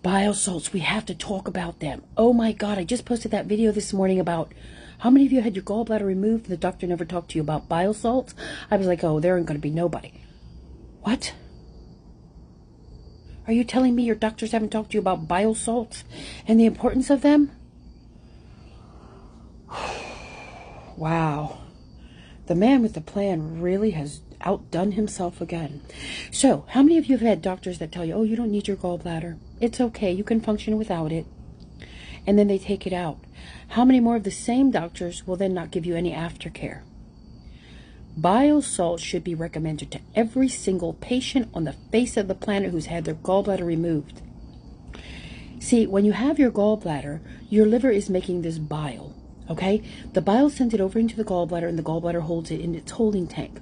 Bile salts, we have to talk about them. Oh my God, I just posted that video this morning about how many of you had your gallbladder removed and the doctor never talked to you about bile salts? I was like, oh, there ain't going to be nobody. What? Are you telling me your doctors haven't talked to you about bile salts and the importance of them? Wow. The man with the plan really has outdone himself again. So, how many of you have had doctors that tell you, oh, you don't need your gallbladder. It's okay. You can function without it. And then they take it out. How many more of the same doctors will then not give you any aftercare? Bile salts should be recommended to every single patient on the face of the planet who's had their gallbladder removed. See, when you have your gallbladder, your liver is making this bile. Okay? The bile sends it over into the gallbladder, and the gallbladder holds it in its holding tank.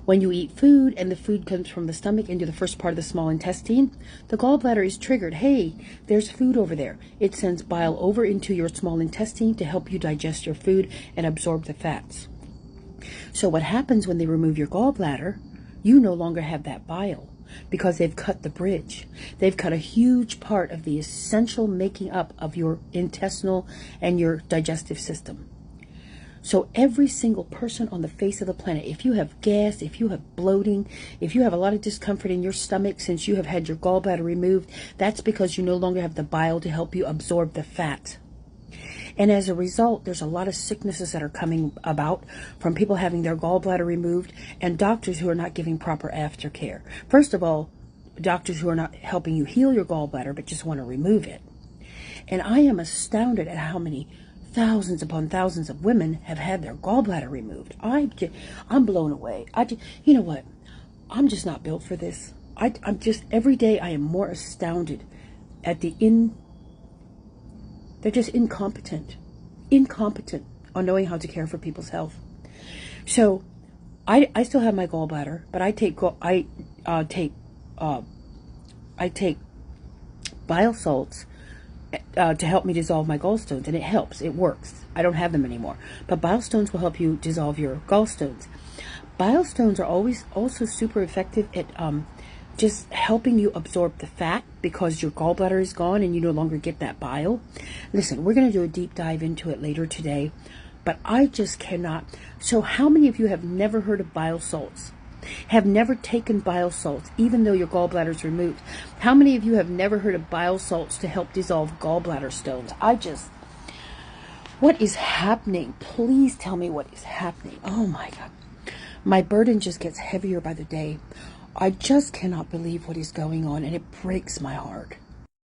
When you eat food and the food comes from the stomach into the first part of the small intestine, the gallbladder is triggered. Hey, there's food over there. It sends bile over into your small intestine to help you digest your food and absorb the fats. So what happens when they remove your gallbladder, you no longer have that bile because they've cut the bridge. They've cut a huge part of the essential making up of your intestinal and your digestive system. So every single person on the face of the planet, if you have gas, if you have bloating, if you have a lot of discomfort in your stomach since you have had your gallbladder removed, that's because you no longer have the bile to help you absorb the fat. And as a result, there's a lot of sicknesses that are coming about from people having their gallbladder removed and doctors who are not giving proper aftercare. First of all, doctors who are not helping you heal your gallbladder but just want to remove it. And I am astounded at how many thousands upon thousands of women have had their gallbladder removed. I'm blown away. You know what? I'm just not built for this. I'm just, every day I am more astounded at they're just incompetent on knowing how to care for people's health. So I still have my gallbladder, but I take bile salts to help me dissolve my gallstones, and it helps. It works. I don't have them anymore. But bile stones will help you dissolve your gallstones. Bile stones are also super effective at just helping you absorb the fat because your gallbladder is gone and you no longer get that bile. Listen, we're going to do a deep dive into it later today, but I just cannot. So how many of you have never heard of bile salts? Have never taken bile salts, even though your gallbladder is removed? How many of you have never heard of bile salts to help dissolve gallbladder stones? What is happening? Please tell me what is happening. Oh my God. My burden just gets heavier by the day. I just cannot believe what is going on, and it breaks my heart.